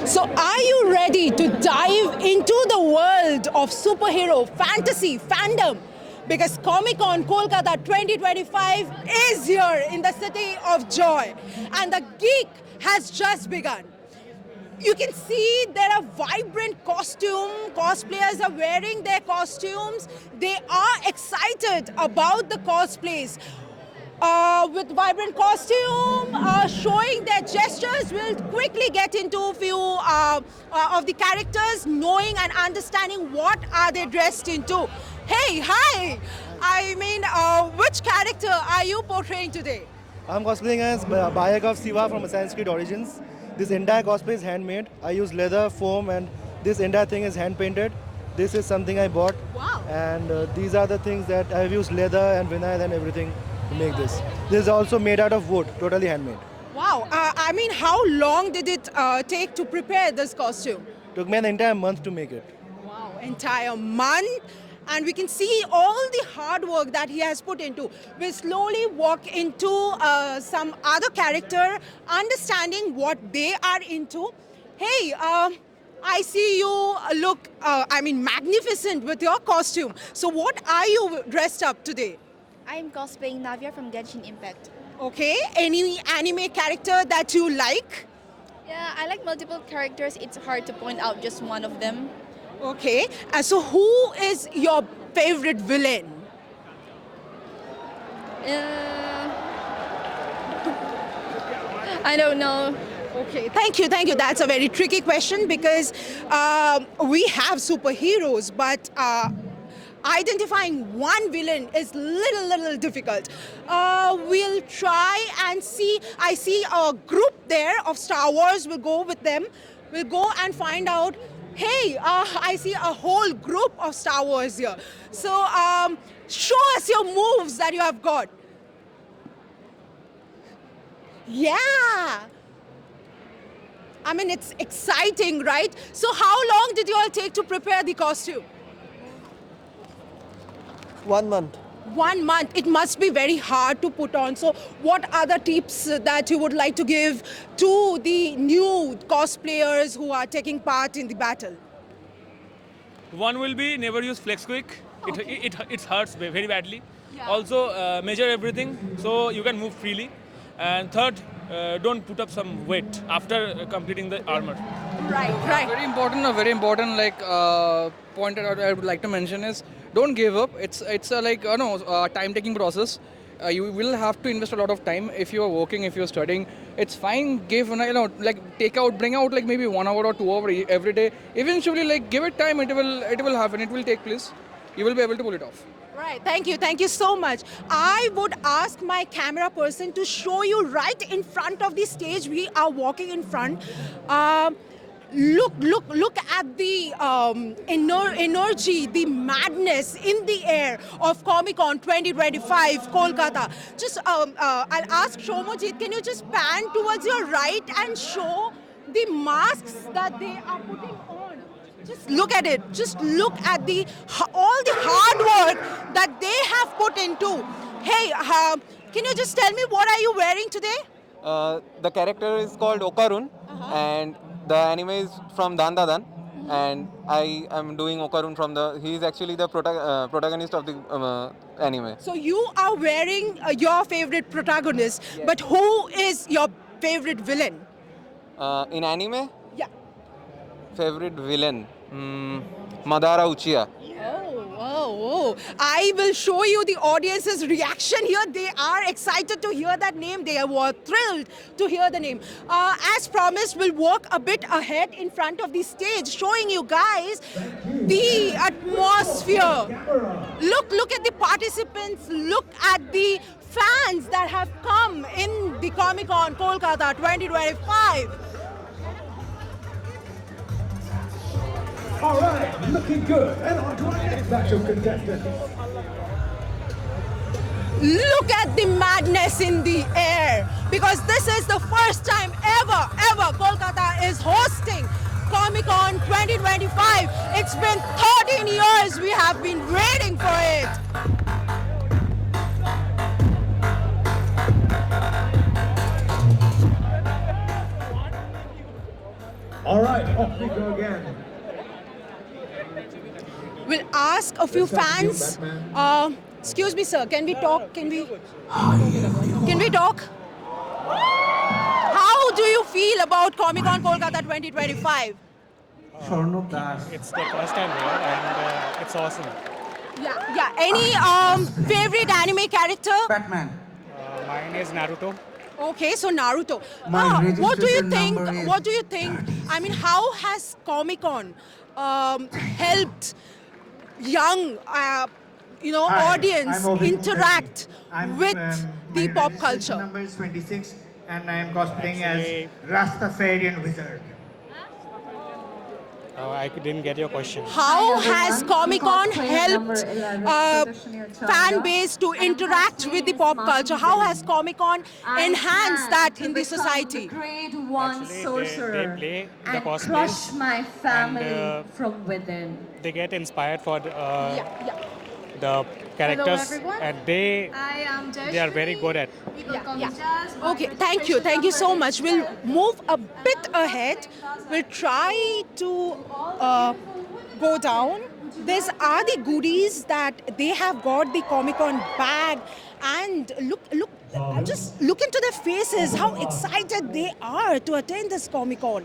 So, are you ready to dive into the world of superhero fantasy fandom? Because Comic Con Kolkata 2025 is here in the city of joy, and the geek has just begun. You can see there are vibrant cosplayers are wearing their costumes. They are excited about the cosplays. With vibrant costume, showing their gestures, we'll quickly get into a few of the characters, knowing and understanding what are they dressed into. Hey, hi! Which character are you portraying today? I'm cosplaying as Bayek of Siva from Assassin's Creed Origins. This entire cosplay is handmade. I use leather, foam, and this entire thing is hand painted. This is something I bought. Wow. And these are the things that I've used leather and vinyl and everything to make this. This is also made out of wood, totally handmade. Wow. How long did it take to prepare this costume? Took me an entire month to make it. Wow, entire month. And we can see all the hard work that he has put into. We'll slowly walk into some other character, understanding what they are into. Hey, I see you look, magnificent with your costume. So what are you dressed up today? I'm cosplaying Navia from Genshin Impact. Okay, any anime character that you like? Yeah, I like multiple characters. It's hard to point out just one of them. Okay, so who is your favorite villain? I don't know. Okay, thank you. That's a very tricky question because we have superheroes, but identifying one villain is little difficult. We'll try and see. I see a group there of Star Wars. We'll go with them. We'll go and find out. Hey, I see a whole group of Star Wars here. So show us your moves that you have got. Yeah. It's exciting, right? So how long did you all take to prepare the costume? 1 month. 1 month. It must be very hard to put on. So what are the tips that you would like to give to the new cosplayers who are taking part in the battle? One will be never use flex quick. Okay. It hurts very badly. Yeah. Also measure everything so you can move freely. And third, don't put up some weight after completing the armor. Right. A very important point that I would like to mention is don't give up. It's a time-taking process. You will have to invest a lot of time if you are working, if you are studying. It's fine. Bring out maybe 1 hour or 2 hours every day. Eventually, give it time. It will happen. It will take place. You will be able to pull it off. Right, thank you so much. I would ask my camera person to show you right in front of the stage. We are walking in front. Look at the energy, the madness in the air of Comic Con 2025 Kolkata. I'll ask Shomojit, can you just pan towards your right and show the masks that they are putting on? Just look at it. Just look at all the hard work that they have put into. Hey, can you just tell me what are you wearing today? The character is called Okarun, and the anime is from Dandadan, and I am doing Okarun he is actually the protagonist of the anime. So you are wearing your favorite protagonist, but who is your favorite villain? In anime, Yeah. favorite villain, Madara Uchiha. Oh. I will show you the audience's reaction here. They are excited to hear that name. They were thrilled to hear the name. As promised, we'll walk a bit ahead in front of the stage, showing you guys the atmosphere. Look at the participants. Look at the fans that have come in the Comic Con Kolkata 2025. All right, looking good. And on to our next batch of contestants. Look at the madness in the air, because this is the first time ever Kolkata is hosting Comic Con 2025. It's been 13 years we have been waiting for it. All right, off we go again. We'll ask a few fans. Excuse me, sir. Can we talk? Can we talk? How do you feel about Comic Con Kolkata 2025? It's the first time here and it's awesome. Yeah. Any favorite anime character? Mine is Naruto. Okay, so Naruto. My What do you registration think? number is What do you think? I mean, how has Comic Con helped young, audience I'm Obin. interact I'm, with the my pop registration culture? number is 26 and I am cosplaying Actually- as Rastafarian Wizard. I didn't get your question. How has Comic Con helped fan base to interact with the pop culture? How has Comic Con enhanced that in the society? Grade 1 Actually, they sorcerer play the and cosplays crush my family and, from within. They get inspired for Yeah. the characters everyone. and they are very good at. Okay, thank you so much. We'll move a bit ahead. We'll try to go down. These are the goodies that they have got, the Comic Con bag, and just look into their faces, how excited they are to attend this Comic Con.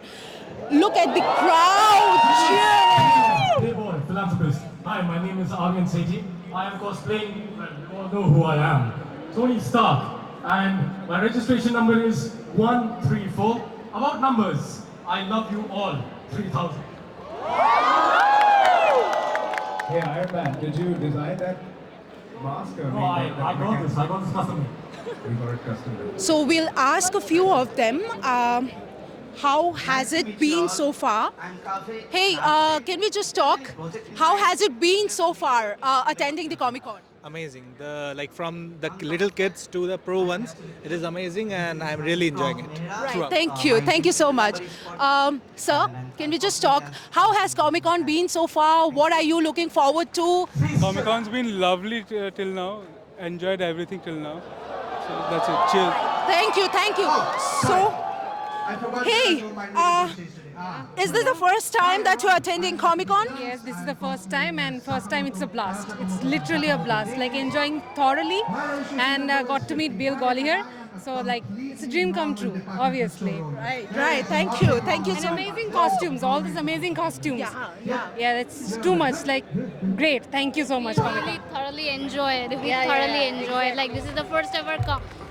Look at the crowd cheering. Hey boy, philanthropist. Hi, my name is Arvind Sethi. I am cosplaying, well, you all know who I am, Tony Stark. And my registration number is 134. About numbers, I love you all, 3000. Hey Iron Man, did you design that mask? Or no, I got this custom. We got it custom. So we'll ask a few of them. How has it been so far? Hey, can we just talk? How has it been so far attending the Comic Con? Amazing. From the little kids to the pro ones, it is amazing, and I'm really enjoying it. Right. Thank you so much. Sir, can we just talk? How has Comic Con been so far? What are you looking forward to? Comic Con's been lovely till now. Enjoyed everything till now. So that's it. Cheers. Thank you. So, hey, is this the first time that you're attending Comic Con? Yes, this is the first time, and first time it's a blast. It's literally a blast. Like enjoying thoroughly, and got to meet Bill Golly here. So it's a dream come true, obviously. Right. Thank you And so much. amazing costumes, all these amazing costumes. Yeah, it's too much. Great. Thank you so much, Comic-Con. Thoroughly enjoyed. We thoroughly enjoyed. This is the first ever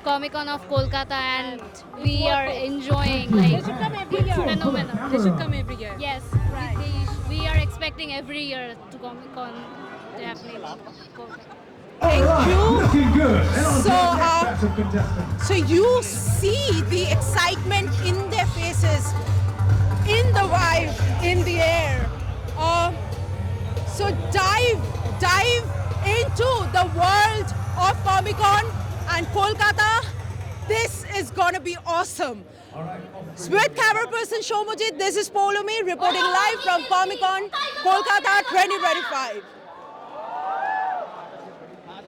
Comic Con of Kolkata, and we are enjoying. They should come every year. Phenomenal. They should come every year. Yes, we are expecting every year to Comic Con to happen in Kolkata. Thank you. Looking good. And on to So, the next batch of contestants. So you see the excitement in their faces, in the vibe, in the air. So dive into the world of Comic Con and Kolkata. This is gonna be awesome. With camera person Shomujit, this is Polumi reporting live from Comic Con Kolkata 2025.